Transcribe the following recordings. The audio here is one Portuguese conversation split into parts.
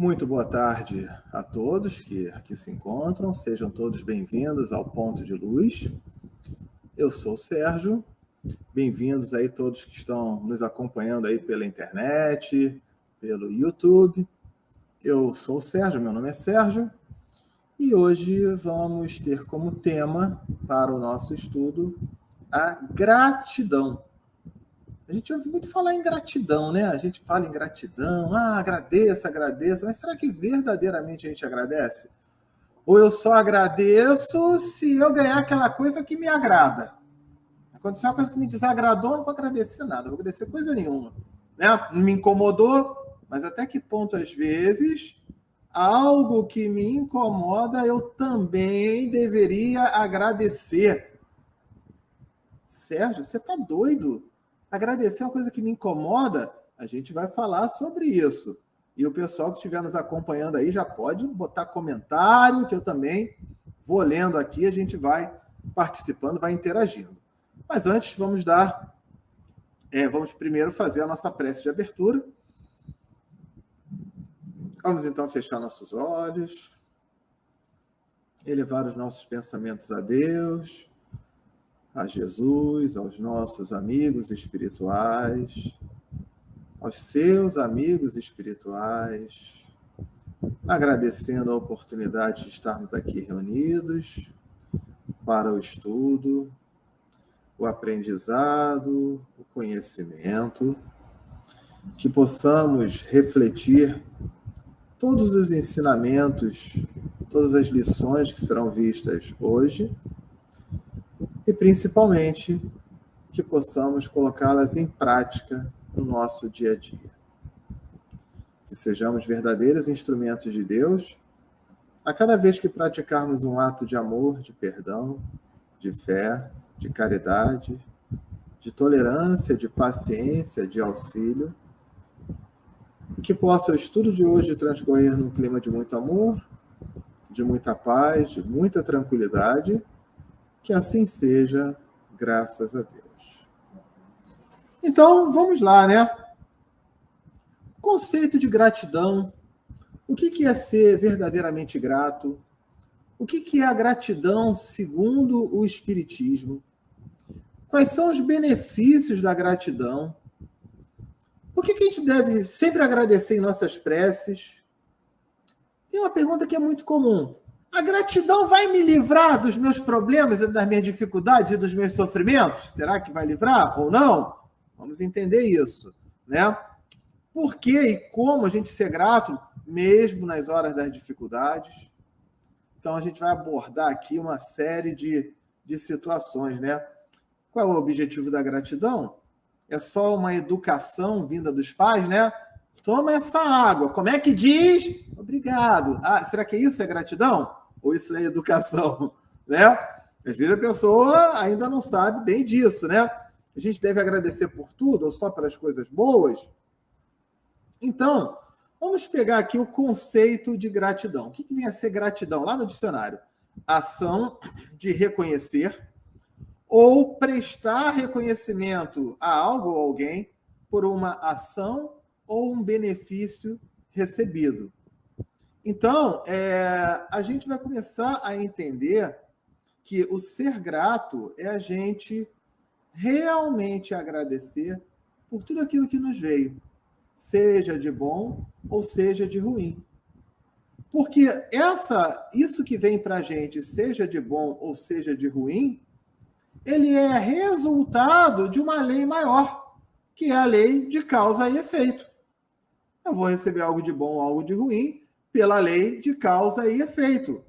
Muito boa tarde a todos que aqui se encontram. Sejam todos bem-vindos ao Ponto de Luz. Eu sou o Sérgio. Bem-vindos aí todos que estão nos acompanhando aí pela internet, pelo YouTube. Eu sou o Sérgio, meu nome é Sérgio. E hoje vamos ter como tema para o nosso estudo a gratidão. A gente ouve muito falar em gratidão, né? A gente fala em gratidão, agradeça, mas será que verdadeiramente a gente agradece? Ou eu só agradeço se eu ganhar aquela coisa que me agrada? Aconteceu uma coisa que me desagradou, eu não vou agradecer nada, não vou agradecer coisa nenhuma. Né? Não me incomodou, mas até que ponto, às vezes, algo que me incomoda, eu também deveria agradecer? Sérgio, você tá doido? Agradecer é uma coisa que me incomoda? A gente vai falar sobre isso. E o pessoal que estiver nos acompanhando aí já pode botar comentário, que eu também vou lendo aqui, a gente vai participando, vai interagindo. Mas antes, vamos primeiro fazer a nossa prece de abertura. Vamos então fechar nossos olhos, elevar os nossos pensamentos a Deus, a Jesus, aos nossos amigos espirituais, aos seus amigos espirituais, agradecendo a oportunidade de estarmos aqui reunidos para o estudo, o aprendizado, o conhecimento, que possamos refletir todos os ensinamentos, todas as lições que serão vistas hoje, e principalmente que possamos colocá-las em prática no nosso dia a dia. Que sejamos verdadeiros instrumentos de Deus a cada vez que praticarmos um ato de amor, de perdão, de fé, de caridade, de tolerância, de paciência, de auxílio, e que possa o estudo de hoje transcorrer num clima de muito amor, de muita paz, de muita tranquilidade. Que assim seja, graças a Deus. Então, vamos lá, né? Conceito de gratidão. O que é ser verdadeiramente grato? O que é a gratidão segundo o Espiritismo? Quais são os benefícios da gratidão? Por que a gente deve sempre agradecer em nossas preces? Tem uma pergunta que é muito comum. A gratidão vai me livrar dos meus problemas, das minhas dificuldades e dos meus sofrimentos? Será que vai livrar ou não? Vamos entender isso, né? Por que e como a gente ser grato, mesmo nas horas das dificuldades? Então, a gente vai abordar aqui uma série de situações, né? Qual é o objetivo da gratidão? É só uma educação vinda dos pais, né? Toma essa água. Como é que diz? Obrigado. Será que isso é gratidão? Ou isso é educação? Né? Às vezes a pessoa ainda não sabe bem disso, né? A gente deve agradecer por tudo ou só pelas coisas boas? Então, vamos pegar aqui o conceito de gratidão. O que vem a ser gratidão? Lá no dicionário. Ação de reconhecer ou prestar reconhecimento a algo ou alguém por uma ação ou um benefício recebido. Então, a gente vai começar a entender que o ser grato é a gente realmente agradecer por tudo aquilo que nos veio, seja de bom ou seja de ruim. Porque isso que vem para a gente, seja de bom ou seja de ruim, ele é resultado de uma lei maior, que é a lei de causa e efeito. Eu vou receber algo de bom ou algo de ruim pela lei de causa e efeito.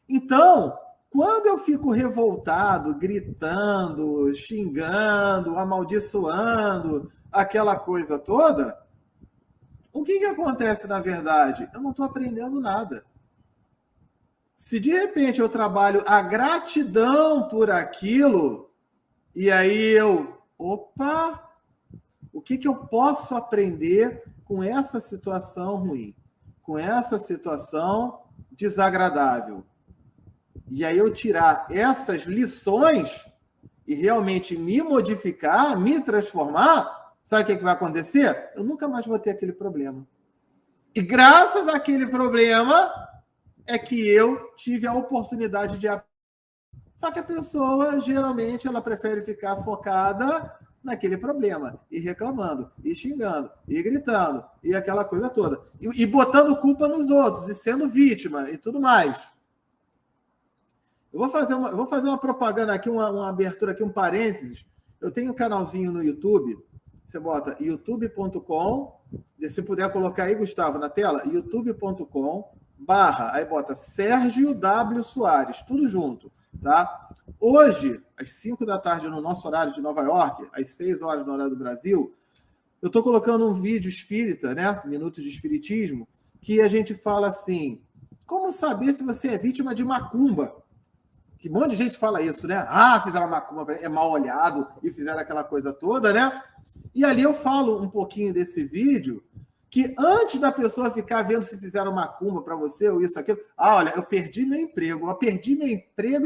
Então, quando eu fico revoltado, gritando, xingando, amaldiçoando, aquela coisa toda, o que acontece na verdade? Eu não estou aprendendo nada. Se de repente eu trabalho a gratidão por aquilo, e aí opa, o que eu posso aprender com essa situação ruim? Com essa situação desagradável? E aí eu tirar essas lições e realmente me modificar, me transformar, sabe o que vai acontecer? Eu nunca mais vou ter aquele problema. E graças àquele problema é que eu tive a oportunidade de aprender. Só que a pessoa, geralmente, ela prefere ficar focada naquele problema, e reclamando, e xingando, e gritando, e aquela coisa toda. E botando culpa nos outros, e sendo vítima, e tudo mais. Eu vou fazer uma propaganda aqui, uma abertura aqui, um parênteses. Eu tenho um canalzinho no YouTube, você bota youtube.com, se puder colocar aí, Gustavo, na tela, youtube.com, aí bota Sérgio W. Soares, tudo junto, tá? Hoje, às 5 da tarde, no nosso horário de Nova York, às 6 horas no horário do Brasil, eu estou colocando um vídeo espírita, né? Minutos de Espiritismo, que a gente fala assim, como saber se você é vítima de macumba? Que um monte de gente fala isso, né? Ah, fizeram macumba, é mal olhado, e fizeram aquela coisa toda, né? E ali eu falo um pouquinho desse vídeo, que antes da pessoa ficar vendo se fizeram macumba para você, ou isso, aquilo, olha, eu perdi meu emprego,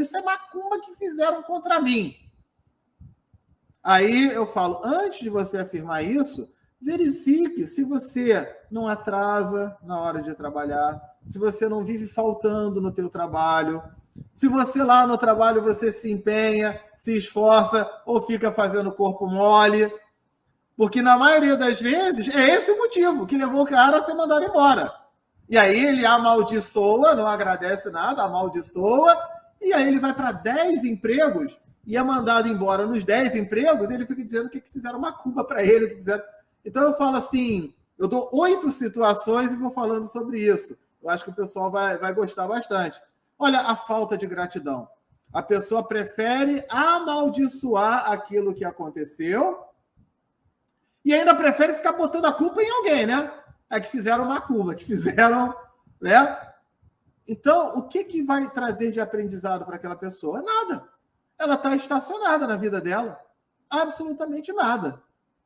isso é macumba que fizeram contra mim. Aí eu falo, antes de você afirmar isso, verifique se você não atrasa na hora de trabalhar, se você não vive faltando no teu trabalho, se você lá no trabalho você se empenha, se esforça ou fica fazendo corpo mole. Porque na maioria das vezes é esse o motivo que levou o cara a ser mandado embora. E aí ele amaldiçoa, não agradece nada, amaldiçoa, e aí ele vai para 10 empregos e é mandado embora nos 10 empregos, e ele fica dizendo que fizeram macumba para ele. Que fizeram... Então eu falo assim, eu dou 8 situações e vou falando sobre isso. Eu acho que o pessoal vai gostar bastante. Olha a falta de gratidão. A pessoa prefere amaldiçoar aquilo que aconteceu e ainda prefere ficar botando a culpa em alguém, né? É que fizeram macumba, que fizeram, né? Então, o que vai trazer de aprendizado para aquela pessoa? Nada. Ela está estacionada na vida dela. Absolutamente nada.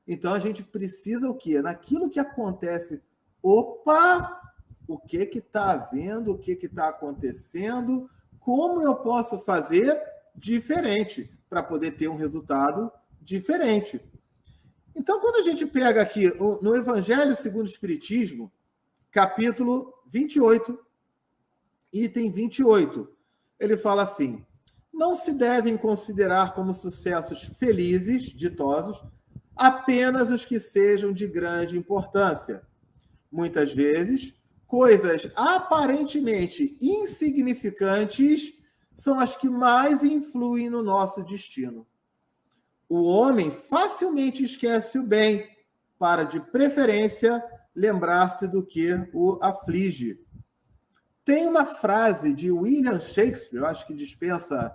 Então, a gente precisa o quê? Naquilo que acontece, opa, o que está havendo, o que está acontecendo, como eu posso fazer diferente para poder ter um resultado diferente. Então, quando a gente pega aqui no Evangelho segundo o Espiritismo, capítulo 28, item 28, ele fala assim, não se devem considerar como sucessos felizes, ditosos, apenas os que sejam de grande importância. Muitas vezes, coisas aparentemente insignificantes são as que mais influem no nosso destino. O homem facilmente esquece o bem, para, de preferência, lembrar-se do que o aflige. Tem uma frase de William Shakespeare, eu acho que dispensa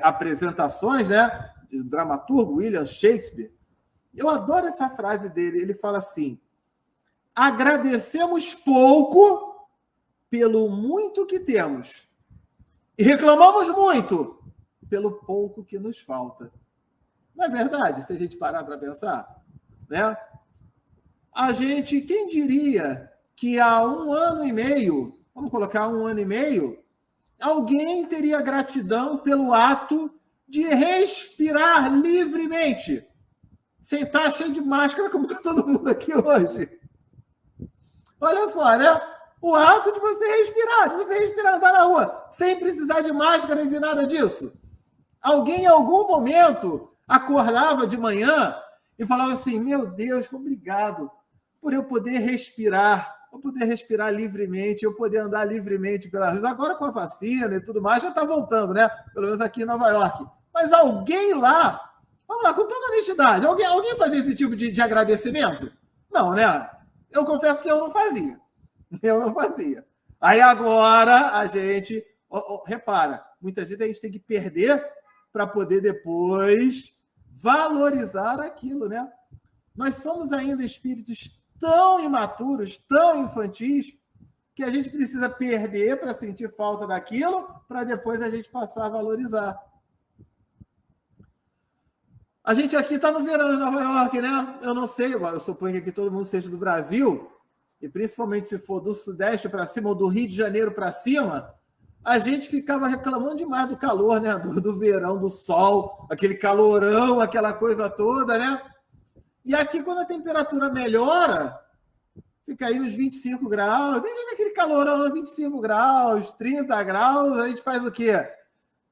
apresentações, né? Do dramaturgo William Shakespeare. Eu adoro essa frase dele. Ele fala assim, agradecemos pouco pelo muito que temos e reclamamos muito pelo pouco que nos falta. Não é verdade, se a gente parar para pensar? Né? A gente, quem diria que há 1 ano e meio, vamos colocar 1 ano e meio, alguém teria gratidão pelo ato de respirar livremente, sem estar cheio de máscara, como está todo mundo aqui hoje. Olha só, né? O ato de você respirar, andar na rua, sem precisar de máscara e de nada disso. Alguém, em algum momento, acordava de manhã e falava assim, meu Deus, obrigado por eu poder respirar livremente, eu poder andar livremente pelas ruas. Agora com a vacina e tudo mais, já está voltando, né? Pelo menos aqui em Nova York. Mas alguém lá, vamos lá, com toda honestidade, alguém fazia esse tipo de agradecimento? Não, né? Eu confesso que eu não fazia. Aí agora a gente, repara, muitas vezes a gente tem que perder para poder depois valorizar aquilo, né? Nós somos ainda espíritos tão imaturos, tão infantis, que a gente precisa perder para sentir falta daquilo, para depois a gente passar a valorizar. A gente aqui está no verão em Nova York, né? Eu não sei, eu suponho que aqui todo mundo seja do Brasil, e principalmente se for do Sudeste para cima ou do Rio de Janeiro para cima, a gente ficava reclamando demais do calor, né? Do verão, do sol, aquele calorão, aquela coisa toda, né? E aqui, quando a temperatura melhora, fica aí uns 25 graus, nem fica aquele calorão, 25 graus, 30 graus, a gente faz o quê?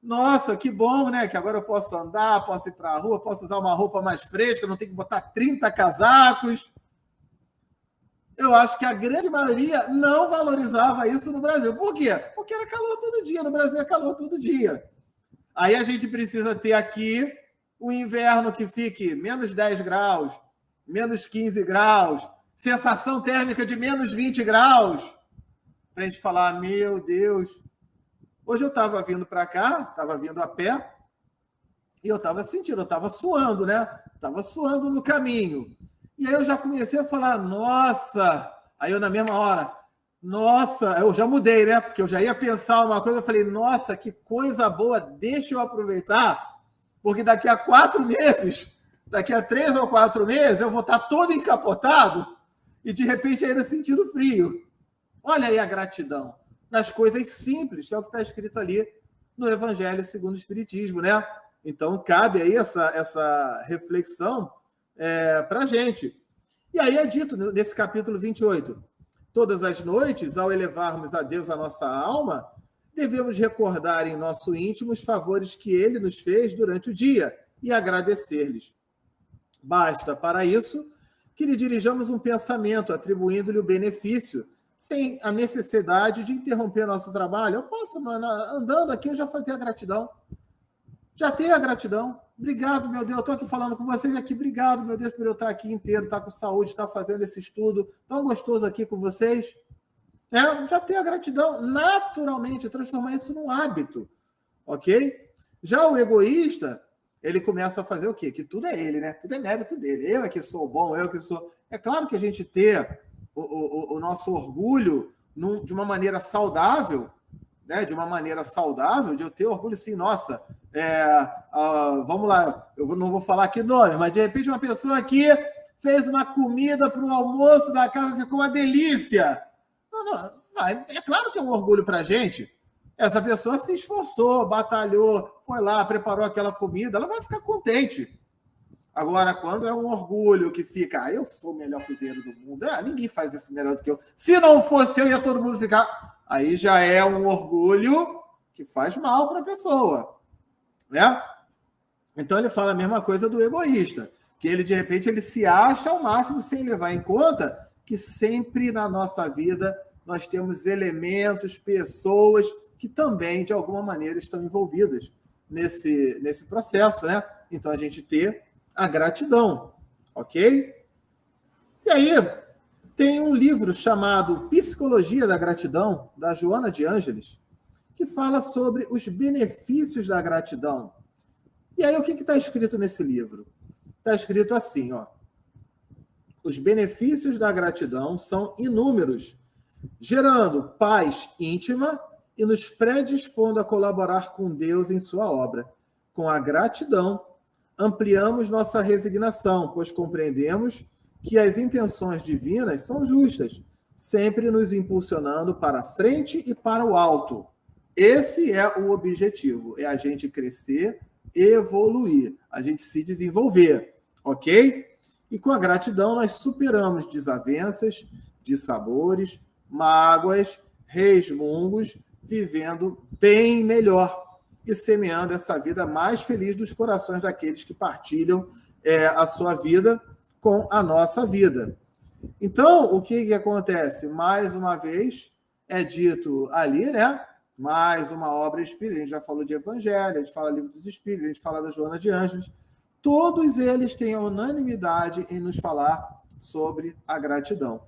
Nossa, que bom, né? Que agora eu posso andar, posso ir para a rua, posso usar uma roupa mais fresca, não tenho que botar 30 casacos. Eu acho que a grande maioria não valorizava isso no Brasil. Por quê? Porque era calor todo dia. No Brasil é calor todo dia. Aí a gente precisa ter aqui o inverno que fique menos 10 graus, menos 15 graus, sensação térmica de menos 20 graus. Para a gente falar, meu Deus. Hoje eu estava vindo para cá, estava vindo a pé, e eu estava sentindo, eu estava suando, né? Estava suando no caminho. E aí eu já comecei a falar, nossa, aí eu na mesma hora, nossa, eu já mudei, né? Porque eu já ia pensar uma coisa, eu falei, nossa, que coisa boa, deixa eu aproveitar, porque daqui a 4 meses, daqui a 3 ou 4 meses, eu vou estar todo encapotado e de repente ainda sentindo frio. Olha aí a gratidão nas coisas simples, que é o que está escrito ali no Evangelho segundo o Espiritismo, né? Então, cabe aí essa reflexão para a gente. E aí é dito nesse capítulo 28, todas as noites, ao elevarmos a Deus a nossa alma, devemos recordar em nosso íntimo os favores que Ele nos fez durante o dia e agradecer-lhes. Basta, para isso, que lhe dirijamos um pensamento, atribuindo-lhe o benefício, sem a necessidade de interromper nosso trabalho. Eu posso, andando aqui, eu já fazia a gratidão. Já tenho a gratidão. Obrigado, meu Deus. Eu estou aqui falando com vocês aqui. Obrigado, meu Deus, por eu estar aqui inteiro, estar com saúde, estar fazendo esse estudo tão gostoso aqui com vocês. Já tenho a gratidão. Naturalmente, transformar isso num hábito. Ok? Já o egoísta, ele começa a fazer o quê? Que tudo é ele, né? Tudo é mérito dele. Eu é que sou bom, eu que sou... É claro que a gente ter o nosso orgulho de uma maneira saudável, né? De uma maneira saudável, de eu ter orgulho, sim, nossa, vamos lá, eu não vou falar aqui nome, mas de repente uma pessoa aqui fez uma comida para o almoço da casa, ficou uma delícia. Não, é claro que é um orgulho para a gente. Essa pessoa se esforçou, batalhou, foi lá, preparou aquela comida, ela vai ficar contente. Agora, quando é um orgulho que fica, eu sou o melhor cozinheiro do mundo, ninguém faz isso melhor do que eu. Se não fosse eu, ia todo mundo ficar. Aí já é um orgulho que faz mal para a pessoa, né? Então ele fala a mesma coisa do egoísta, que ele de repente ele se acha ao máximo sem levar em conta que sempre na nossa vida nós temos elementos, pessoas que também de alguma maneira estão envolvidas nesse processo, né? Então a gente ter a gratidão, ok? E aí tem um livro chamado Psicologia da Gratidão, da Joana de Ângeles, que fala sobre os benefícios da gratidão. E aí, o que está escrito nesse livro? Está escrito assim, ó. Os benefícios da gratidão são inúmeros, gerando paz íntima e nos predispondo a colaborar com Deus em sua obra. Com a gratidão, ampliamos nossa resignação, pois compreendemos que as intenções divinas são justas, sempre nos impulsionando para frente e para o alto. Esse é o objetivo, é a gente crescer, evoluir, a gente se desenvolver, ok? E com a gratidão nós superamos desavenças, dissabores, mágoas, resmungos, vivendo bem melhor e semeando essa vida mais feliz dos corações daqueles que partilham a sua vida com a nossa vida. Então, o que acontece? Mais uma vez, é dito ali, né? Mais uma obra espírita. A gente já falou de Evangelho, a gente fala Livro dos Espíritos, a gente fala da Joana de Ângeles. Todos eles têm a unanimidade em nos falar sobre a gratidão.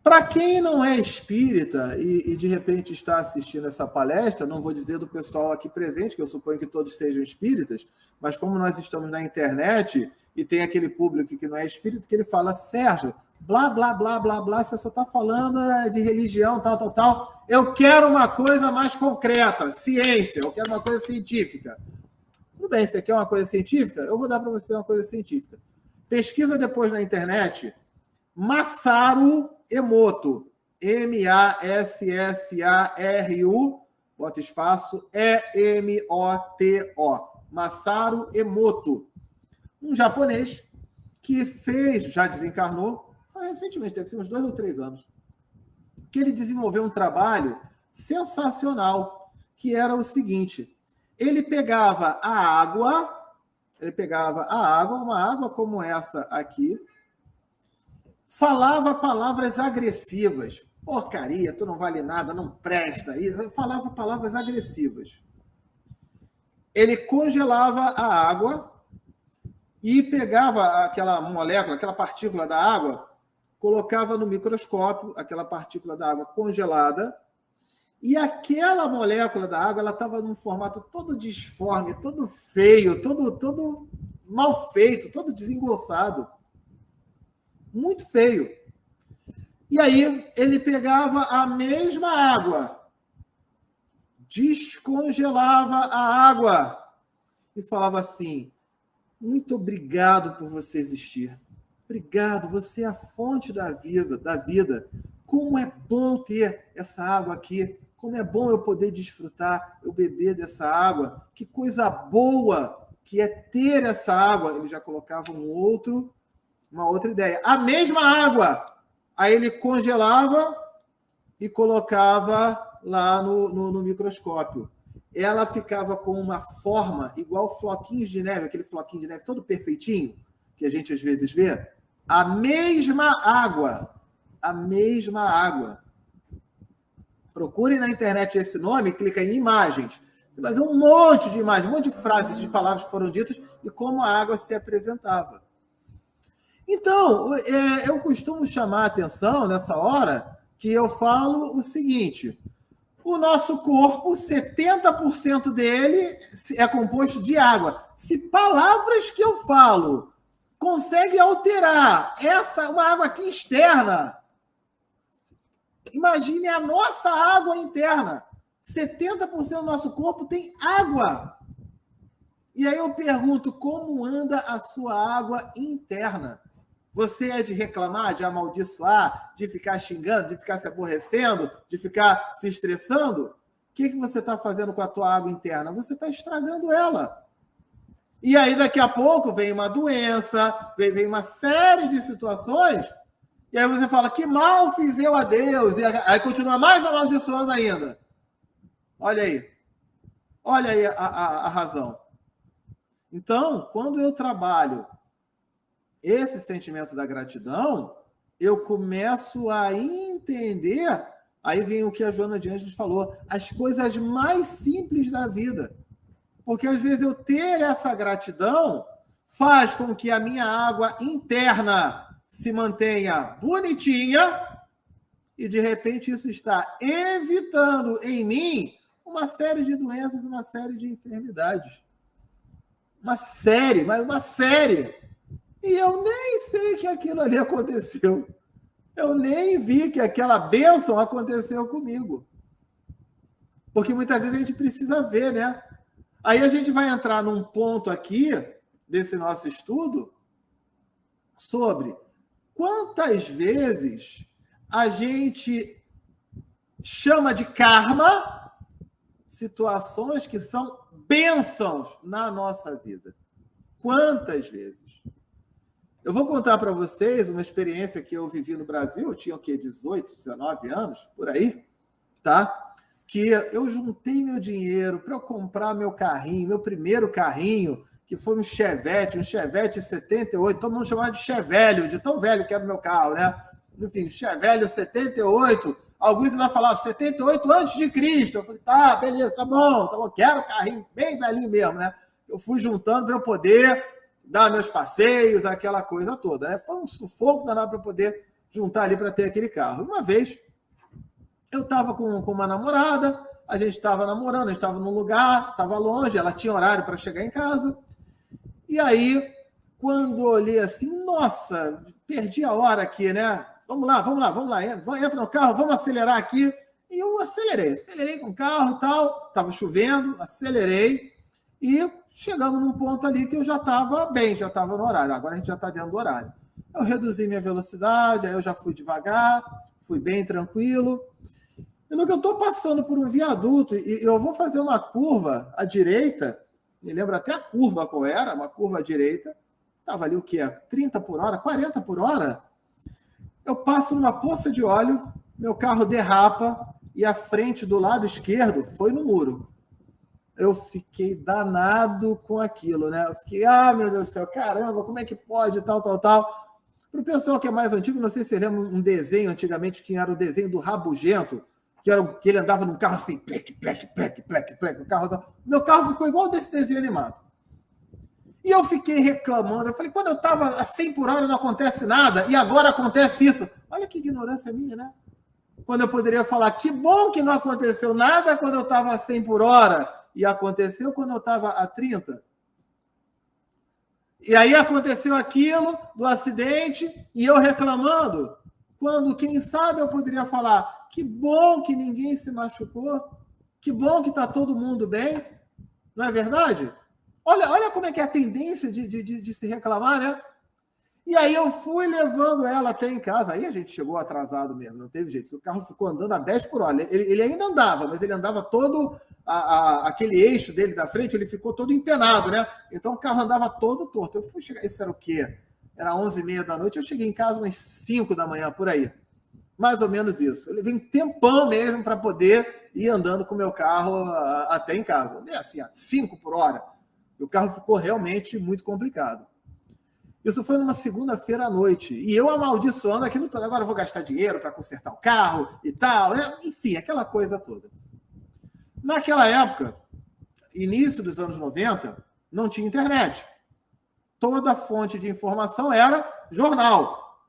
Para quem não é espírita e de repente está assistindo essa palestra, não vou dizer do pessoal aqui presente, que eu suponho que todos sejam espíritas, mas como nós estamos na internet e tem aquele público que não é espírita, que ele fala, Sérgio, blá, blá, blá, blá, blá, você só está falando de religião, tal, tal, tal. Eu quero uma coisa mais concreta, ciência, eu quero uma coisa científica. Tudo bem, você quer uma coisa científica? Eu vou dar para você uma coisa científica. Pesquisa depois na internet, Masaru Emoto, M-A-S-S-A-R-U, bota espaço, E-M-O-T-O, Masaru Emoto, um japonês que fez, já desencarnou, só recentemente, deve ser uns 2 ou 3 anos, que ele desenvolveu um trabalho sensacional, que era o seguinte: ele pegava a água, uma água como essa aqui, falava palavras agressivas. Porcaria, tu não vale nada, não presta. Isso, falava palavras agressivas. Ele congelava a água e pegava aquela molécula, aquela partícula da água, colocava no microscópio, aquela partícula da água congelada, e aquela molécula da água, ela estava num formato todo disforme, todo feio, todo mal feito, todo desengonçado. Muito feio. E aí ele pegava a mesma água, descongelava a água e falava assim: muito obrigado por você existir. Obrigado, você é a fonte da vida. Como é bom ter essa água aqui. Como é bom eu poder desfrutar, eu beber dessa água. Que coisa boa que é ter essa água. Ele já colocava uma outra ideia. A mesma água. Aí ele congelava e colocava lá no microscópio. Ela ficava com uma forma igual floquinhos de neve, aquele floquinho de neve todo perfeitinho, que a gente às vezes vê. A mesma água. Procure na internet esse nome, clica em imagens. Você vai ver um monte de imagens, um monte de frases, de palavras que foram ditas e como a água se apresentava. Então, eu costumo chamar a atenção nessa hora que eu falo o seguinte: o nosso corpo, 70% dele é composto de água. Se palavras que eu falo conseguem alterar uma água aqui externa, imagine a nossa água interna. 70% do nosso corpo tem água. E aí eu pergunto, como anda a sua água interna? Você é de reclamar, de amaldiçoar, de ficar xingando, de ficar se aborrecendo, de ficar se estressando? O que você está fazendo com a tua água interna? Você está estragando ela. E aí, daqui a pouco, vem uma doença, vem uma série de situações, e aí você fala, que mal fiz eu a Deus, e aí continua mais amaldiçoando ainda. Olha aí a razão. Então, quando eu trabalho esse sentimento da gratidão, eu começo a entender, aí vem o que a Joana de Ângeles falou, as coisas mais simples da vida. Porque às vezes eu ter essa gratidão faz com que a minha água interna se mantenha bonitinha e de repente isso está evitando em mim uma série de doenças, uma série de enfermidades. Uma série. E eu nem sei que aquilo ali aconteceu. Eu nem vi que aquela bênção aconteceu comigo. Porque muitas vezes a gente precisa ver, né? Aí a gente vai entrar num ponto aqui, desse nosso estudo, sobre quantas vezes a gente chama de karma situações que são bênçãos na nossa vida. Quantas vezes? Eu vou contar para vocês uma experiência que eu vivi no Brasil, eu tinha o quê? 18, 19 anos, por aí, tá? Que eu juntei meu dinheiro para eu comprar meu carrinho, meu primeiro carrinho, que foi um Chevette 78, todo mundo chamava de Chevelho, de tão velho que era o meu carro, né? Enfim, Chevelho 78, alguns ainda falavam 78 antes de Cristo. Eu falei, tá, beleza, tá bom, quero carrinho bem velhinho mesmo, né? Eu fui juntando para eu poder dar meus passeios, aquela coisa toda, né? Foi um sufoco danado para poder juntar ali para ter aquele carro. Uma vez, eu estava com uma namorada, a gente estava namorando, a gente estava num lugar, estava longe, ela tinha horário para chegar em casa. E aí, quando olhei assim, nossa, perdi a hora aqui, né? Vamos lá, entra no carro, vamos acelerar aqui. E eu acelerei com o carro e tal, estava chovendo, acelerei e chegamos num ponto ali que eu já estava bem, já estava no horário. Agora a gente já está dentro do horário. Eu reduzi minha velocidade, aí eu já fui devagar, fui bem tranquilo. E no que eu estou passando por um viaduto e eu vou fazer uma curva à direita, me lembro até a curva qual era, uma curva à direita, estava ali o quê? 30 por hora, 40 por hora? Eu passo numa poça de óleo, meu carro derrapa e a frente do lado esquerdo foi no muro. Eu fiquei danado com aquilo, né? Eu fiquei, meu Deus do céu, caramba, como é que pode, tal. Para o pessoal que é mais antigo, não sei se você lembra um desenho antigamente, que era o desenho do Rabugento, que ele andava num carro assim, plec, o carro... Meu carro ficou igual desse desenho animado. E eu fiquei reclamando. Eu falei, quando eu estava a 100 por hora não acontece nada, e agora acontece isso. Olha que ignorância minha, né? Quando eu poderia falar, que bom que não aconteceu nada quando eu estava a 100 por hora, e aconteceu quando eu estava a 30. E aí aconteceu aquilo do acidente, e eu reclamando, quando, quem sabe, eu poderia falar, que bom que ninguém se machucou, que bom que está todo mundo bem, não é verdade? Olha como é que é a tendência de se reclamar, né? E aí eu fui levando ela até em casa. Aí a gente chegou atrasado mesmo, não teve jeito, porque o carro ficou andando a 10 por hora. Ele ainda andava, mas ele andava todo... aquele eixo dele da frente, ele ficou todo empenado, né? Então o carro andava todo torto. Eu fui chegar... Isso era o quê? Era 11h30 da noite. Eu cheguei em casa umas 5 da manhã, por aí. Mais ou menos isso. Eu levei um tempão mesmo para poder ir andando com o meu carro até em casa. É assim, a 5 por hora. E o carro ficou realmente muito complicado. Isso foi numa segunda-feira à noite. E eu amaldiçoando aquilo todo. Agora eu vou gastar dinheiro para consertar o carro e tal. Né? Enfim, aquela coisa toda. Naquela época, início dos anos 90, não tinha internet. Toda a fonte de informação era jornal.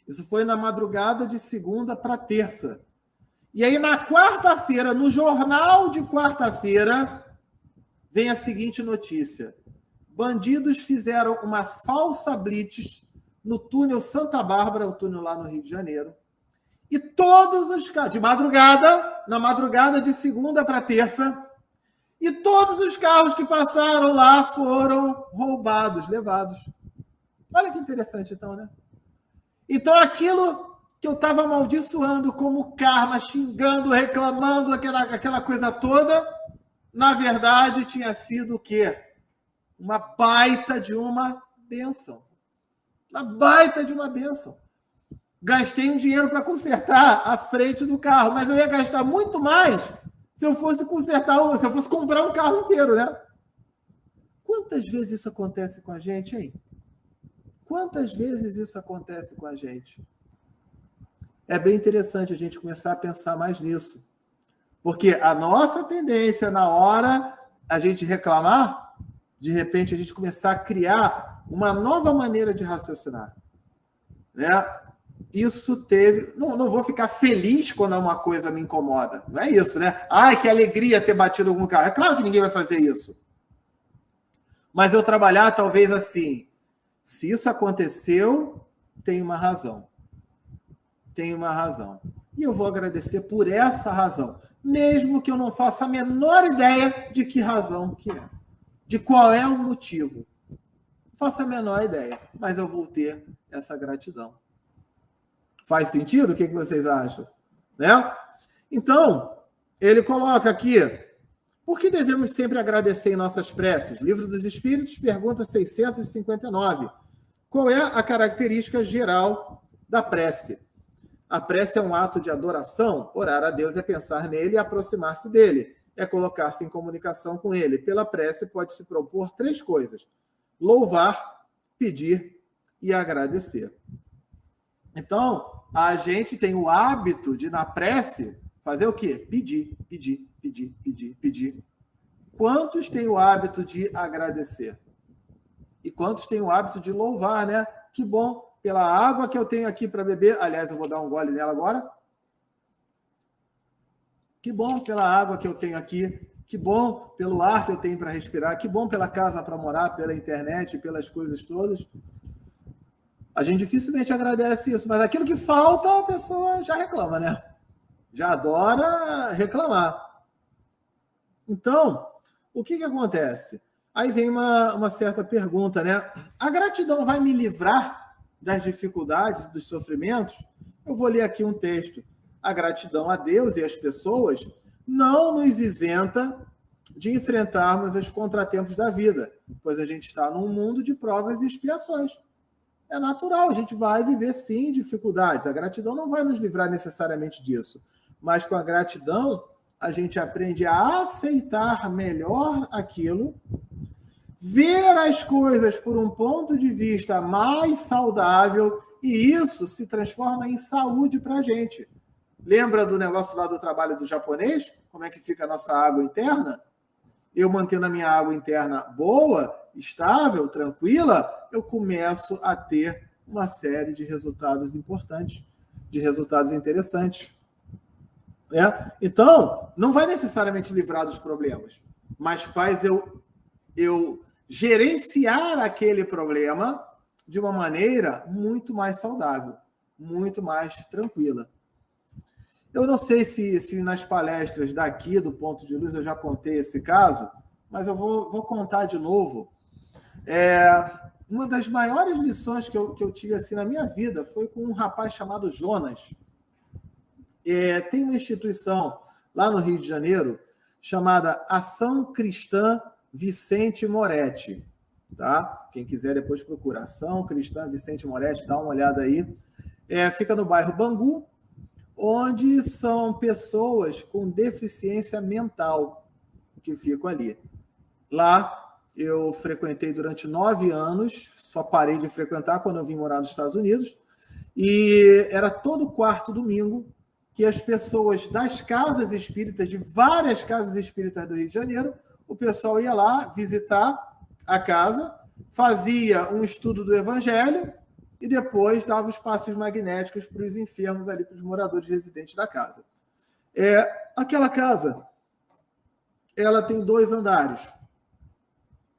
Isso foi na madrugada de segunda para terça. E aí, na quarta-feira, no jornal de quarta-feira, vem a seguinte notícia. Bandidos fizeram uma falsa blitz no túnel Santa Bárbara, o túnel lá no Rio de Janeiro. E todos os carros, de madrugada, na madrugada de segunda para terça, e todos os carros que passaram lá foram roubados, levados. Olha que interessante, então, né? Então, aquilo que eu estava amaldiçoando como karma, xingando, reclamando, aquela coisa toda, na verdade, tinha sido o quê? Uma baita de uma bênção. Uma baita de uma bênção. Gastei um dinheiro para consertar a frente do carro, mas eu ia gastar muito mais se eu fosse se eu fosse comprar um carro inteiro, né? Quantas vezes isso acontece com a gente, hein? Quantas vezes isso acontece com a gente? É bem interessante a gente começar a pensar mais nisso. Porque a nossa tendência na hora a gente reclamar, de repente a gente começar a criar uma nova maneira de raciocinar. Né? Isso teve... Não vou ficar feliz quando uma coisa me incomoda. Não é isso, né? Ai, que alegria ter batido algum carro. É claro que ninguém vai fazer isso. Mas eu trabalhar talvez assim. Se isso aconteceu, tem uma razão. Tem uma razão. E eu vou agradecer por essa razão. Mesmo que eu não faça a menor ideia de que razão que é. De qual é o motivo. Não faço a menor ideia. Mas eu vou ter essa gratidão. Faz sentido? O que vocês acham? Né? Então, ele coloca aqui, por que devemos sempre agradecer em nossas preces? Livro dos Espíritos, pergunta 659. Qual é a característica geral da prece? A prece é um ato de adoração. Orar a Deus é pensar nele e aproximar-se dele. É colocar-se em comunicação com ele. Pela prece pode-se propor 3 coisas. Louvar, pedir e agradecer. Então, a gente tem o hábito de, na prece, fazer o quê? Pedir, pedir, pedir, pedir, pedir. Quantos têm o hábito de agradecer? E quantos têm o hábito de louvar, né? Que bom, pela água que eu tenho aqui para beber. Aliás, eu vou dar um gole nela agora. Que bom pela água que eu tenho aqui. Que bom pelo ar que eu tenho para respirar. Que bom pela casa para morar, pela internet, pelas coisas todas. A gente dificilmente agradece isso, mas aquilo que falta, a pessoa já reclama, né? Já adora reclamar. Então, o que acontece? Aí vem uma certa pergunta, né? A gratidão vai me livrar das dificuldades, dos sofrimentos? Eu vou ler aqui um texto. A gratidão a Deus e às pessoas não nos isenta de enfrentarmos os contratempos da vida, pois a gente está num mundo de provas e expiações. É natural, a gente vai viver sim dificuldades. A gratidão não vai nos livrar necessariamente disso, mas com a gratidão a gente aprende a aceitar melhor aquilo, ver as coisas por um ponto de vista mais saudável, e isso se transforma em saúde para a gente. Lembra do negócio lá do trabalho do japonês? Como é que fica a nossa água interna? Eu mantendo a minha água interna boa, estável, tranquila, eu começo a ter uma série de resultados importantes, de resultados interessantes. Né? Então, não vai necessariamente livrar dos problemas, mas faz eu gerenciar aquele problema de uma maneira muito mais saudável, muito mais tranquila. Eu não sei se nas palestras daqui do Ponto de Luz eu já contei esse caso, mas eu vou contar de novo. Uma das maiores lições que eu tive assim, na minha vida foi com um rapaz chamado Jonas. Tem uma instituição lá no Rio de Janeiro chamada Ação Cristã Vicente Moretti. Tá? Quem quiser depois procura. Ação Cristã Vicente Moretti, dá uma olhada aí. Fica no bairro Bangu, onde são pessoas com deficiência mental que ficam ali. Lá eu frequentei durante 9 anos, só parei de frequentar quando eu vim morar nos Estados Unidos, e era todo quarto domingo que as pessoas das casas espíritas, de várias casas espíritas do Rio de Janeiro, o pessoal ia lá visitar a casa, fazia um estudo do Evangelho, e depois dava os passos magnéticos para os enfermos ali, para os moradores residentes da casa. Aquela casa, ela tem 2 andares.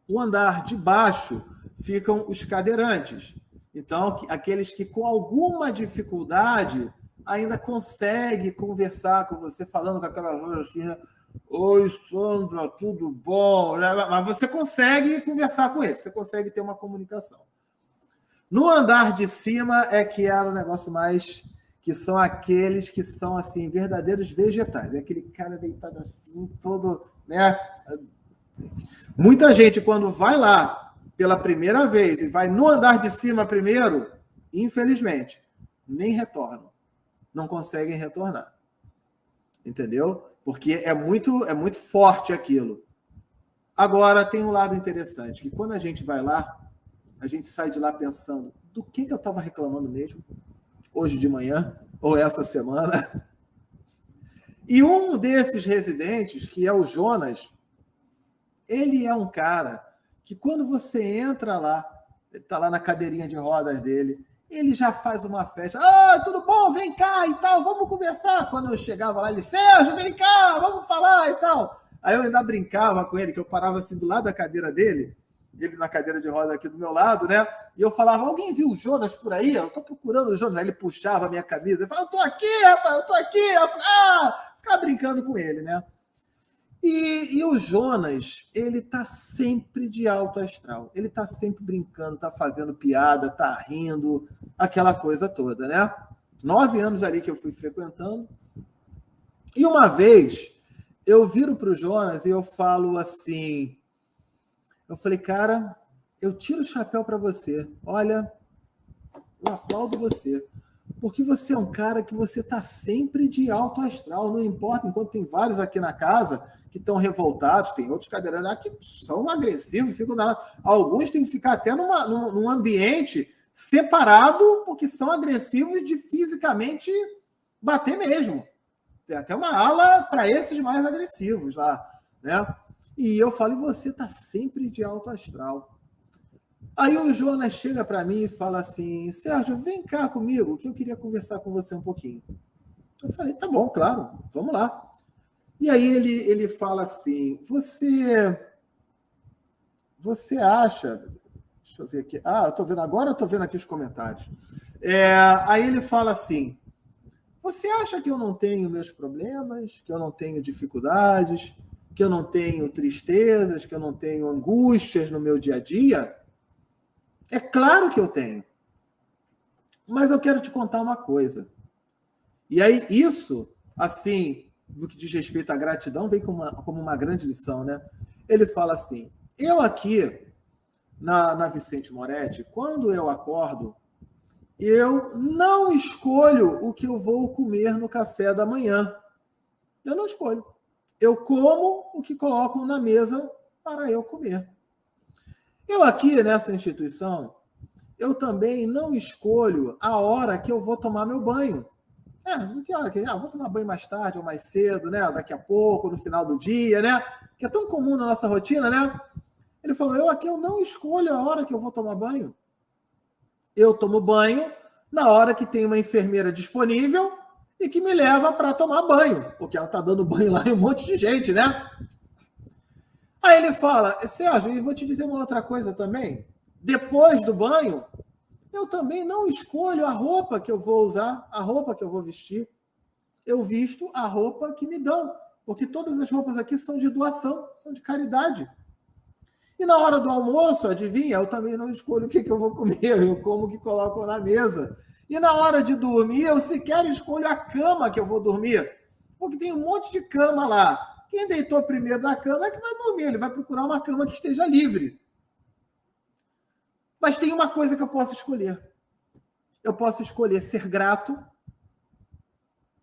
O andar de baixo ficam os cadeirantes. Então, aqueles que com alguma dificuldade ainda conseguem conversar com você, falando com aquela voz assim, oi, Sandra, tudo bom? Mas você consegue conversar com eles, você consegue ter uma comunicação. No andar de cima que era o negócio mais... que são aqueles que são, assim, verdadeiros vegetais. É aquele cara deitado assim, todo... né? Muita gente, quando vai lá pela primeira vez e vai no andar de cima primeiro, infelizmente, nem retornam. Não conseguem retornar. Entendeu? Porque é muito forte aquilo. Agora, tem um lado interessante, que quando a gente vai lá, a gente sai de lá pensando, do que eu estava reclamando mesmo? Hoje de manhã, ou essa semana? E um desses residentes, que é o Jonas, ele é um cara que quando você entra lá, ele está lá na cadeirinha de rodas dele, ele já faz uma festa. Tudo bom? Vem cá e tal, vamos conversar. Quando eu chegava lá, ele, Sérgio, vem cá, vamos falar e tal. Aí eu ainda brincava com ele, que eu parava assim do lado da cadeira dele, ele na cadeira de roda aqui do meu lado, né? E eu falava, alguém viu o Jonas por aí? Eu tô procurando o Jonas. Aí ele puxava a minha camisa, ele falava, eu tô aqui, rapaz, eu tô aqui. Eu falava, ficava brincando com ele, né? E o Jonas, ele tá sempre de alto astral. Ele tá sempre brincando, tá fazendo piada, tá rindo, aquela coisa toda, né? 9 anos ali que eu fui frequentando. E uma vez, eu viro pro Jonas e eu falo assim... Eu falei, cara, eu tiro o chapéu para você. Olha, eu aplaudo você. Porque você é um cara que você está sempre de alto astral. Não importa, enquanto tem vários aqui na casa que estão revoltados, tem outros cadeirantes que são agressivos, ficam danados. Alguns têm que ficar até num ambiente separado, porque são agressivos de fisicamente bater mesmo. Tem até uma ala para esses mais agressivos lá, né? E eu falo, e você está sempre de alto astral. Aí o Jonas chega para mim e fala assim, Sérgio, vem cá comigo, que eu queria conversar com você um pouquinho. Eu falei, tá bom, claro, vamos lá. E aí ele fala assim, você acha... Deixa eu ver aqui. Eu tô vendo agora, eu tô vendo aqui os comentários. Aí ele fala assim, você acha que eu não tenho meus problemas, que eu não tenho dificuldades, que eu não tenho tristezas, que eu não tenho angústias no meu dia a dia? É claro que eu tenho. Mas eu quero te contar uma coisa. E aí, isso, assim, no que diz respeito à gratidão, vem como uma grande lição, né? Ele fala assim, eu aqui, na Vicente Moretti, quando eu acordo, eu não escolho o que eu vou comer no café da manhã. Eu não escolho. Eu como o que colocam na mesa para eu comer. Eu aqui, nessa instituição, eu também não escolho a hora que eu vou tomar meu banho. Não tem hora que vou tomar banho mais tarde ou mais cedo, né? Daqui a pouco, no final do dia, né? Que é tão comum na nossa rotina, né? Ele falou, eu não escolho a hora que eu vou tomar banho. Eu tomo banho na hora que tem uma enfermeira disponível e que me leva para tomar banho, porque ela está dando banho lá em um monte de gente, né? Aí ele fala, Sérgio, e vou te dizer uma outra coisa também. Depois do banho, eu também não escolho a roupa que eu vou usar, a roupa que eu vou vestir. Eu visto a roupa que me dão, porque todas as roupas aqui são de doação, são de caridade. E na hora do almoço, adivinha, eu também não escolho o que eu vou comer, eu como o que colocam na mesa. E na hora de dormir, eu sequer escolho a cama que eu vou dormir, porque tem um monte de cama lá. Quem deitou primeiro na cama é que vai dormir, ele vai procurar uma cama que esteja livre. Mas tem uma coisa que eu posso escolher. Eu posso escolher ser grato,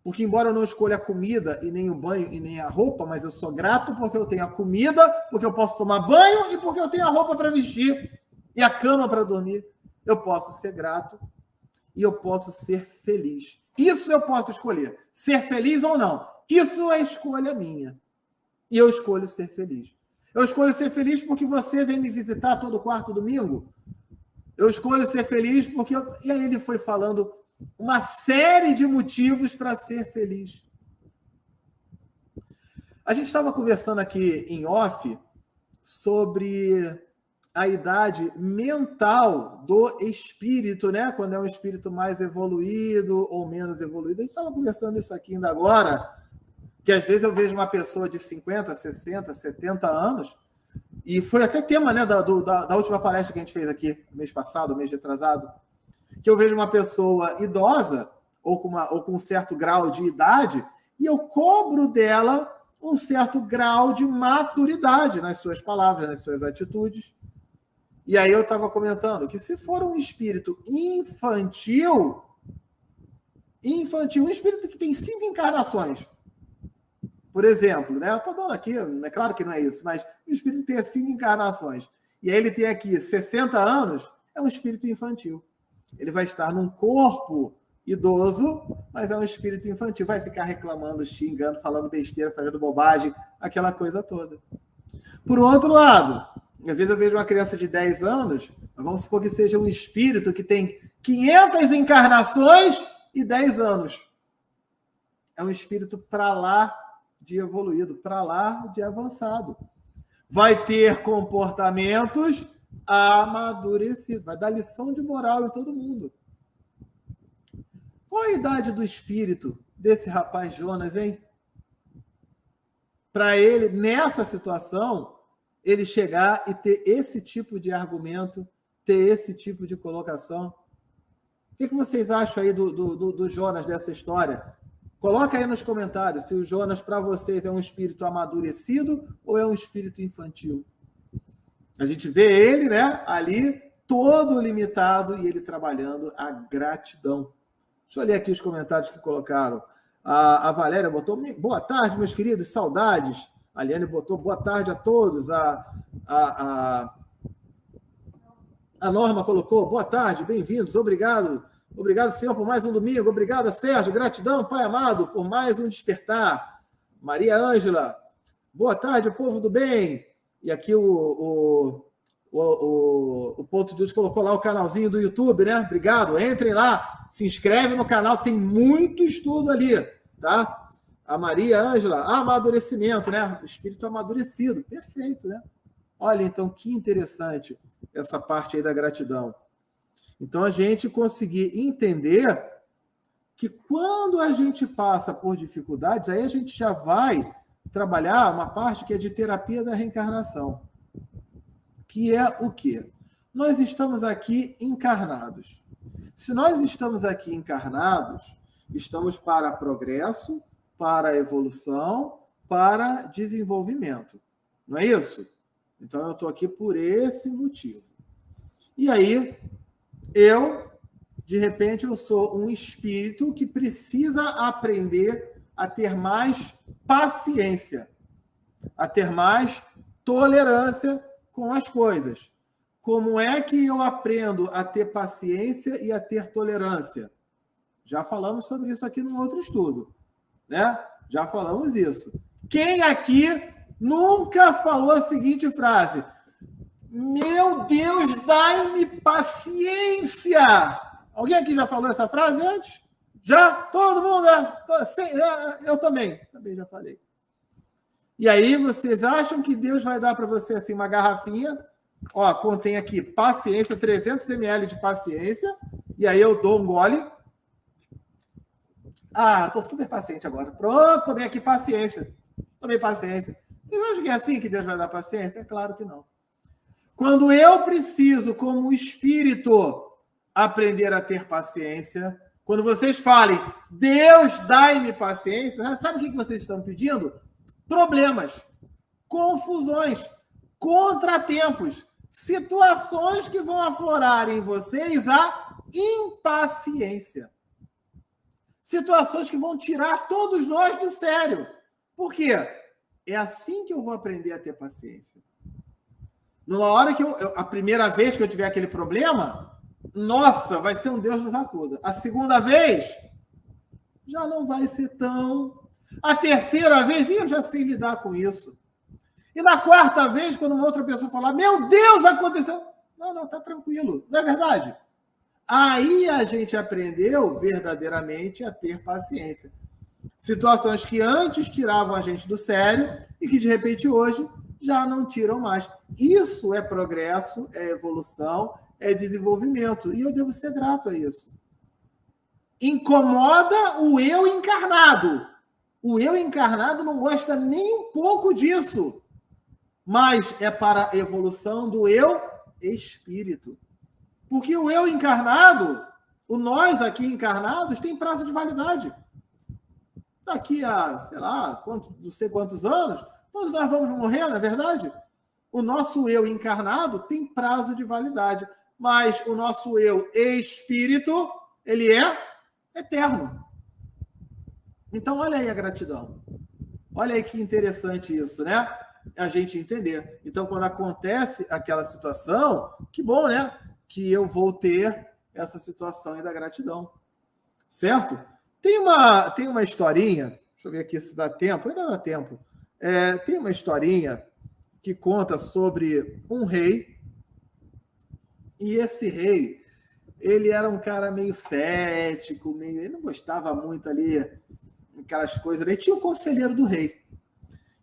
porque embora eu não escolha a comida e nem o banho e nem a roupa, mas eu sou grato porque eu tenho a comida, porque eu posso tomar banho e porque eu tenho a roupa para vestir e a cama para dormir. Eu posso ser grato e eu posso ser feliz. Isso eu posso escolher. Ser feliz ou não. Isso é escolha minha. E eu escolho ser feliz. Eu escolho ser feliz porque você vem me visitar todo quarto domingo. Eu escolho ser feliz porque... E aí ele foi falando uma série de motivos para ser feliz. A gente estava conversando aqui em off sobre a idade mental do espírito, né? Quando é um espírito mais evoluído ou menos evoluído. A gente estava conversando isso aqui ainda agora, que às vezes eu vejo uma pessoa de 50, 60, 70 anos, e foi até tema, né, da última palestra que a gente fez aqui, mês passado, mês retrasado, que eu vejo uma pessoa idosa ou com um certo grau de idade e eu cobro dela um certo grau de maturidade nas suas palavras, nas suas atitudes. E aí eu estava comentando que se for um espírito infantil, um espírito que tem 5 encarnações, por exemplo, né? Eu estou dando aqui, é claro que não é isso, mas o espírito tem 5 encarnações e aí ele tem aqui 60 anos, é um espírito infantil. Ele vai estar num corpo idoso, mas é um espírito infantil. Vai ficar reclamando, xingando, falando besteira, fazendo bobagem, aquela coisa toda. Por outro lado, às vezes eu vejo uma criança de 10 anos, vamos supor que seja um espírito que tem 500 encarnações e 10 anos. É um espírito para lá de evoluído, para lá de avançado. Vai ter comportamentos amadurecido, vai dar lição de moral em todo mundo. Qual a idade do espírito desse rapaz Jonas, hein? Para ele, nessa situação, ele chegar e ter esse tipo de argumento, ter esse tipo de colocação. O que vocês acham aí do Jonas, dessa história? Coloca aí nos comentários se o Jonas, para vocês, é um espírito amadurecido ou é um espírito infantil. A gente vê ele, né, ali, todo limitado e ele trabalhando a gratidão. Deixa eu ler aqui os comentários que colocaram. A Valéria botou, boa tarde, meus queridos, saudades. A Liane botou, boa tarde a todos. A Norma colocou, boa tarde, bem-vindos, obrigado. Obrigado, Senhor, por mais um domingo. Obrigado, Sérgio. Gratidão, Pai amado, por mais um despertar. Maria Ângela, boa tarde, povo do bem. E aqui o Ponto de Deus colocou lá o canalzinho do YouTube, né? Obrigado. Entrem lá, se inscreve no canal, tem muito estudo ali, tá? A Maria Ângela, amadurecimento, né? O espírito amadurecido. Perfeito, né? Olha, então, que interessante essa parte aí da gratidão. Então, a gente conseguir entender que quando a gente passa por dificuldades, aí a gente já vai trabalhar uma parte que é de terapia da reencarnação. Que é o quê? Nós estamos aqui encarnados. Se nós estamos aqui encarnados, estamos para progresso, para evolução, para desenvolvimento. Não é isso? Então, eu estou aqui por esse motivo. E aí, eu De repente, eu sou um espírito que precisa aprender a ter mais paciência, a ter mais tolerância com as coisas. Como é que eu aprendo a ter paciência e a ter tolerância? Já falamos sobre isso aqui num outro estudo, né? Já falamos isso. Quem aqui nunca falou a seguinte frase? Meu Deus, dai-me paciência! Alguém aqui já falou essa frase antes? Já? Todo mundo? Eu também já falei. E aí vocês acham que Deus vai dar para você assim uma garrafinha? Ó, contém aqui paciência, 300 ml de paciência. E aí eu dou um gole. Ah, tô super paciente agora. Pronto, tomei aqui paciência. Tomei paciência. Vocês acham que é assim que Deus vai dar paciência? É claro que não. Quando eu preciso, como espírito, aprender a ter paciência, quando vocês falem, Deus dai-me paciência, sabe o que vocês estão pedindo? Problemas, confusões, contratempos, situações que vão aflorar em vocês a impaciência. Situações que vão tirar todos nós do sério. Por quê? É assim que eu vou aprender a ter paciência. Numa hora que a primeira vez que eu tiver aquele problema, nossa, vai ser um Deus nos acuda. A segunda vez, já não vai ser tão... A terceira vez, eu já sei lidar com isso. E na quarta vez, quando uma outra pessoa falar, meu Deus, aconteceu... Não, tá tranquilo. Não é verdade? Aí a gente aprendeu verdadeiramente a ter paciência. Situações que antes tiravam a gente do sério e que, de repente, hoje já não tiram mais. Isso é progresso, é evolução, é desenvolvimento. E eu devo ser grato a isso. Incomoda o eu encarnado. O eu encarnado não gosta nem um pouco disso. Mas é para a evolução do eu espírito. Porque o eu encarnado, o nós aqui encarnados, tem prazo de validade. Daqui a, sei lá, não sei quantos anos, todos nós vamos morrer, não é verdade? O nosso eu encarnado tem prazo de validade, mas o nosso eu espírito, ele é eterno. Então, olha aí a gratidão. Olha aí que interessante isso, né? A gente entender. Então, quando acontece aquela situação, que bom, né? Que eu vou ter essa situação aí da gratidão. Certo? Tem uma historinha, deixa eu ver aqui se dá tempo, ainda dá tempo. Tem uma historinha que conta sobre um rei, e esse rei, ele era um cara meio cético, ele não gostava muito ali aquelas coisas. Ele tinha o conselheiro do rei.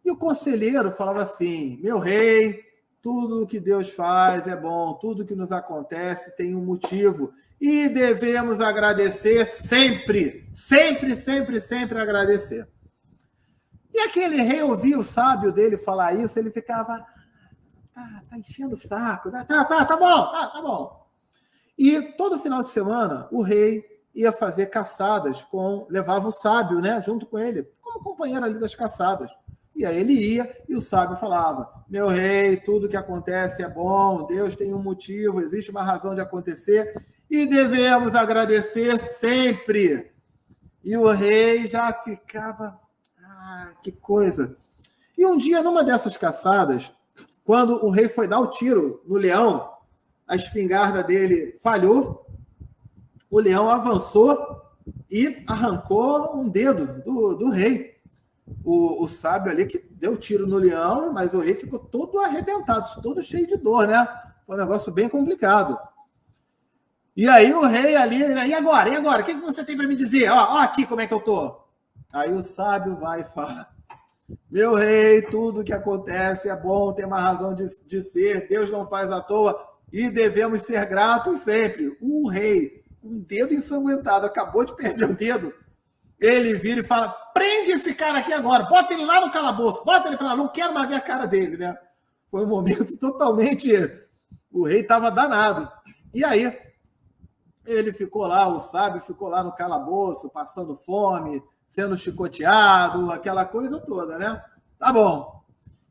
E o conselheiro falava assim, meu rei, tudo que Deus faz é bom, tudo que nos acontece tem um motivo. E devemos agradecer sempre, sempre, sempre, sempre agradecer. E aquele rei ouvia o sábio dele falar isso, ele ficava, tá enchendo o saco, tá bom. E todo final de semana, o rei ia fazer caçadas, levava o sábio, né, junto com ele, como companheiro ali das caçadas. E aí ele ia e o sábio falava, meu rei, tudo que acontece é bom, Deus tem um motivo, existe uma razão de acontecer e devemos agradecer sempre. E o rei já ficava, que coisa. E um dia, numa dessas caçadas, quando o rei foi dar o tiro no leão, a espingarda dele falhou, o leão avançou e arrancou um dedo do rei. O sábio ali que deu tiro no leão, mas o rei ficou todo arrebentado, todo cheio de dor, né? Foi um negócio bem complicado. E aí o rei ali, e agora? O que você tem para me dizer? Ó, aqui como é que eu tô. Aí o sábio vai e fala, meu rei, tudo que acontece é bom, tem uma razão de ser, Deus não faz à toa e devemos ser gratos sempre. O rei, com o dedo ensanguentado, acabou de perder o dedo, ele vira e fala, prende esse cara aqui agora, bota ele lá no calabouço, bota ele para lá, não quero mais ver a cara dele, né? Foi um momento totalmente... O rei estava danado. E aí, ele ficou lá, o sábio ficou lá no calabouço, passando fome, sendo chicoteado, aquela coisa toda, né? Tá bom.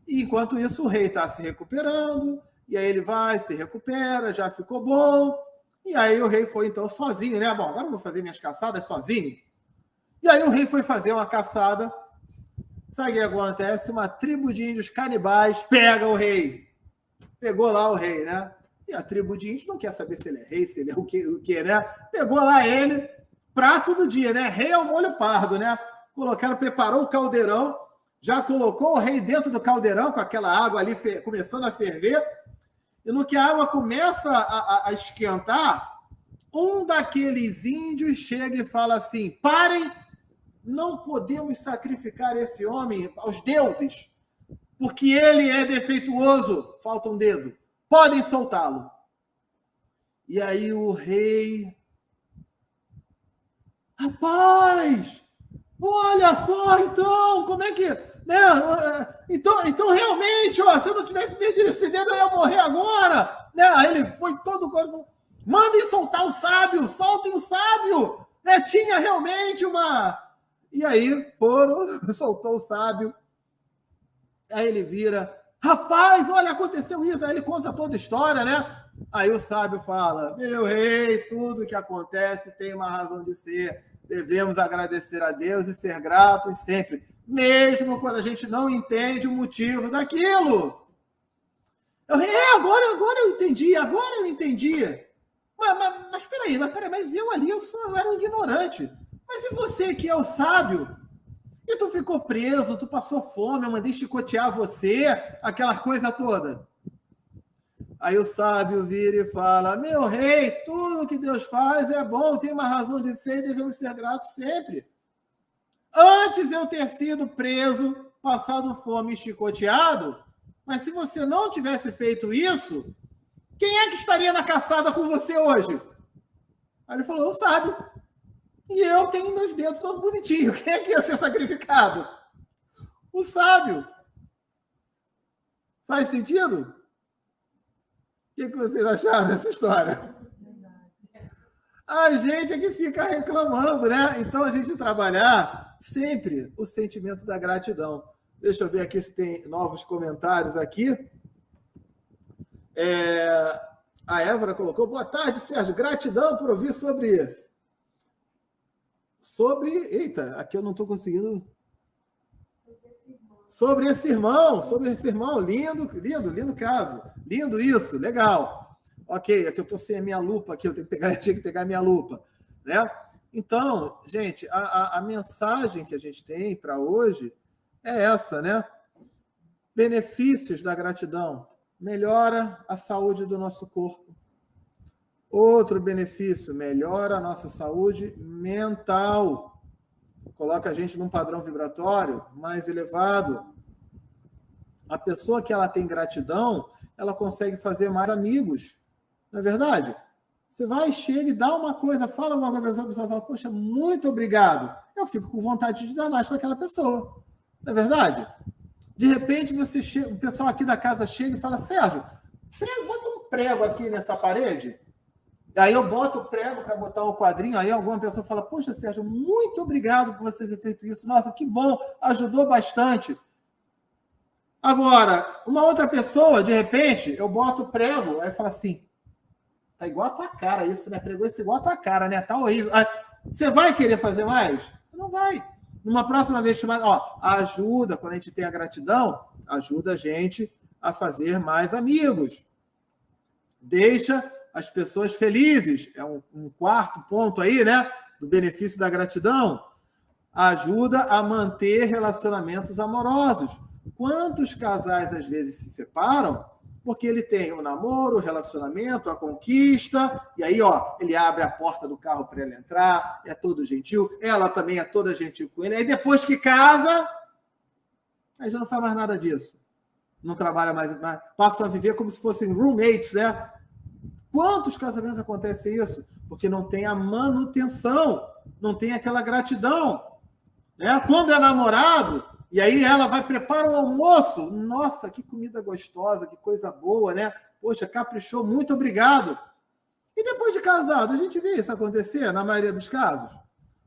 E enquanto isso, o rei está se recuperando, e aí ele vai, se recupera, já ficou bom. E aí o rei foi, então, sozinho, né? Bom, agora eu vou fazer minhas caçadas sozinho. E aí o rei foi fazer uma caçada. Sabe o que acontece? Uma tribo de índios canibais pega o rei. Pegou lá o rei, né? E a tribo de índios não quer saber se ele é rei, se ele é o que, né? Pegou lá ele, prato do dia, né? Rei ao molho pardo, né? Colocaram, preparou o caldeirão, já colocou o rei dentro do caldeirão, com aquela água ali começando a ferver. E no que a água começa a esquentar, um daqueles índios chega e fala assim: parem, não podemos sacrificar esse homem aos deuses, porque ele é defeituoso, falta um dedo. Podem soltá-lo. E aí o rei... Rapaz, olha só, então, como é que... Né? Então realmente, ó, se eu não tivesse perdido esse dedo, eu ia morrer agora. Né? Aí ele foi todo... Mandem soltar o sábio, soltem o sábio. Né? Tinha realmente uma... E aí soltou o sábio. Aí ele vira, rapaz, olha, aconteceu isso. Aí ele conta toda a história, né? Aí o sábio fala, meu rei, tudo que acontece tem uma razão de ser. Devemos agradecer a Deus e ser gratos sempre, mesmo quando a gente não entende o motivo daquilo. Agora eu entendi. Mas peraí, mas eu era um ignorante. Mas e você que é o sábio? E tu ficou preso, tu passou fome, eu mandei chicotear você, aquela coisa toda. Aí o sábio vira e fala, meu rei, tudo que Deus faz é bom, tem uma razão de ser e devemos ser gratos sempre. Antes eu ter sido preso, passado fome e chicoteado, mas se você não tivesse feito isso, quem é que estaria na caçada com você hoje? Aí ele falou, o sábio. E eu tenho meus dedos todos bonitinhos. Quem é que ia ser sacrificado? O sábio. Faz sentido? O que vocês acharam dessa história? A gente é que fica reclamando, né? Então, a gente trabalhar sempre o sentimento da gratidão. Deixa eu ver aqui se tem novos comentários aqui. A Évora colocou, boa tarde, Sérgio. Gratidão por ouvir sobre... Eita, aqui eu não estou conseguindo... Sobre esse irmão. Lindo caso. Lindo isso, legal. Ok, aqui eu estou sem a minha lupa, aqui eu tinha que pegar a minha lupa. Né? Então, gente, a mensagem que a gente tem para hoje é essa, né? Benefícios da gratidão. Melhora a saúde do nosso corpo. Outro benefício, melhora a nossa saúde mental. Coloca a gente num padrão vibratório mais elevado. A pessoa que ela tem gratidão, ela consegue fazer mais amigos. Não é verdade? Você vai, chega e dá uma coisa, fala alguma coisa, a pessoa fala, poxa, muito obrigado. Eu fico com vontade de dar mais para aquela pessoa. Não é verdade? De repente, o pessoal aqui da casa chega e fala, Sérgio, bota um prego aqui nessa parede. Aí eu boto o prego para botar o quadrinho, aí alguma pessoa fala, poxa, Sérgio, muito obrigado por você ter feito isso. Nossa, que bom, ajudou bastante. Agora, uma outra pessoa, de repente, eu boto o prego, aí fala assim, tá igual a tua cara isso, né? Pregou isso igual a tua cara, né? Tá horrível. Você vai querer fazer mais? Você não vai. Numa próxima vez chamada, ajuda, quando a gente tem a gratidão, ajuda a gente a fazer mais amigos. Deixa as pessoas felizes. É um quarto ponto aí, né? Do benefício da gratidão. Ajuda a manter relacionamentos amorosos. Quantos casais, às vezes, se separam porque ele tem o namoro, o relacionamento, a conquista, e aí, ele abre a porta do carro para ela entrar, é todo gentil, ela também é toda gentil com ele, aí depois que casa, aí já não faz mais nada disso. Não trabalha mais, passam a viver como se fossem roommates, né? Quantos casamentos acontece isso? Porque não tem a manutenção, não tem aquela gratidão. Né? Quando é namorado, e aí ela vai preparar o almoço, nossa, que comida gostosa, que coisa boa, né? Poxa, caprichou, muito obrigado. E depois de casado, a gente vê isso acontecer na maioria dos casos.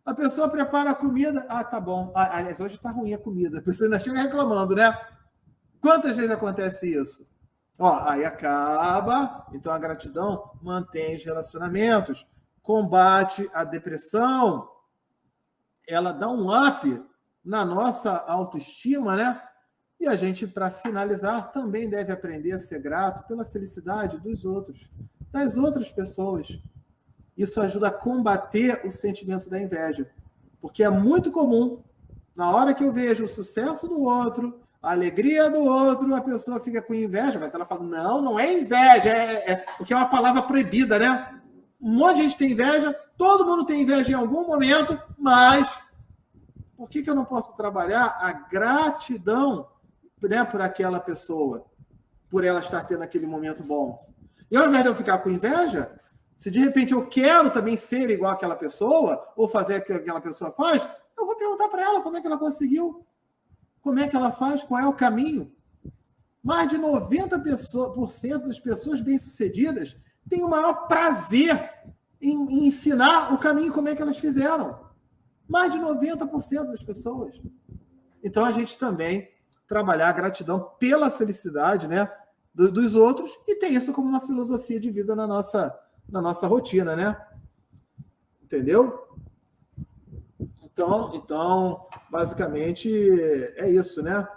A pessoa prepara a comida, tá bom. Aliás, hoje tá ruim a comida, a pessoa ainda chega reclamando, né? Quantas vezes acontece isso? Aí acaba. Então, a gratidão mantém os relacionamentos, combate a depressão, ela dá um up na nossa autoestima, né? E a gente, para finalizar, também deve aprender a ser grato pela felicidade dos outros, das outras pessoas. Isso ajuda a combater o sentimento da inveja, porque é muito comum, na hora que eu vejo o sucesso do outro, a alegria do outro, a pessoa fica com inveja, mas ela fala, não é inveja, porque é uma palavra proibida, né? Um monte de gente tem inveja, todo mundo tem inveja em algum momento, mas por que eu não posso trabalhar a gratidão, né, por aquela pessoa, por ela estar tendo aquele momento bom? E ao invés de eu ficar com inveja, se de repente eu quero também ser igual àquela pessoa, ou fazer o que aquela pessoa faz, eu vou perguntar para ela como é que ela conseguiu, como é que ela faz, qual é o caminho. Mais de 90% das pessoas bem-sucedidas têm o maior prazer em ensinar o caminho, como é que elas fizeram. Mais de 90% das pessoas. Então, a gente também trabalhar a gratidão pela felicidade, né, dos outros, e ter isso como uma filosofia de vida na nossa rotina, né? Entendeu? Então, basicamente, é isso, né?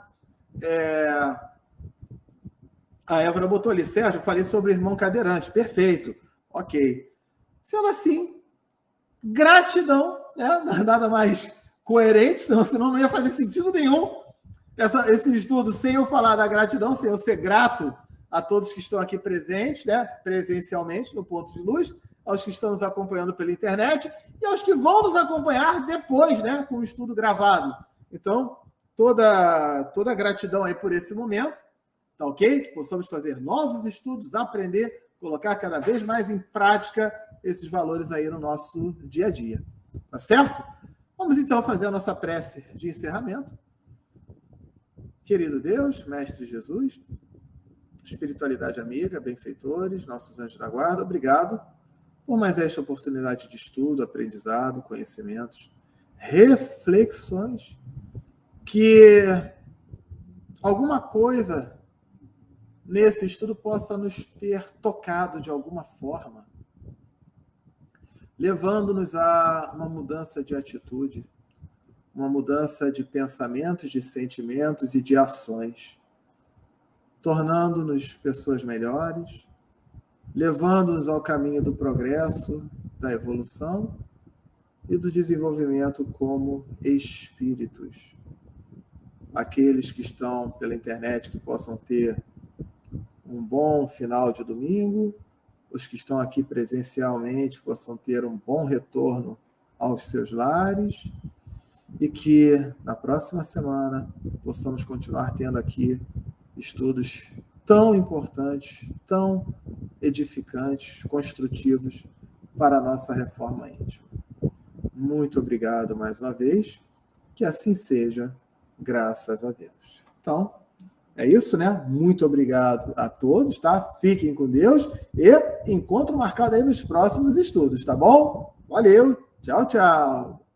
A Évora botou ali, Sérgio, eu falei sobre o irmão cadeirante. Perfeito. Ok. Sendo assim, gratidão, né? Nada mais coerente, senão não ia fazer sentido nenhum esse estudo sem eu falar da gratidão, sem eu ser grato a todos que estão aqui presentes, né? Presencialmente, no Ponto de Luz, aos que estão nos acompanhando pela internet e aos que vão nos acompanhar depois, né? Com o estudo gravado. Então, toda gratidão aí por esse momento, tá ok? Que possamos fazer novos estudos, aprender, colocar cada vez mais em prática esses valores aí no nosso dia a dia. Tá certo? Vamos então fazer a nossa prece de encerramento. Querido Deus, Mestre Jesus, espiritualidade amiga, benfeitores, nossos anjos da guarda, obrigado por mais esta oportunidade de estudo, aprendizado, conhecimentos, reflexões, que alguma coisa nesse estudo possa nos ter tocado de alguma forma, levando-nos a uma mudança de atitude, uma mudança de pensamentos, de sentimentos e de ações, tornando-nos pessoas melhores, levando-nos ao caminho do progresso, da evolução e do desenvolvimento como espíritos. Aqueles que estão pela internet que possam ter um bom final de domingo, os que estão aqui presencialmente possam ter um bom retorno aos seus lares e que na próxima semana possamos continuar tendo aqui estudos tão importantes, tão edificantes, construtivos para a nossa reforma íntima. Muito obrigado mais uma vez, que assim seja, graças a Deus. Então, é isso, né? Muito obrigado a todos, tá? Fiquem com Deus e encontro marcado aí nos próximos estudos, tá bom? Valeu, tchau, tchau.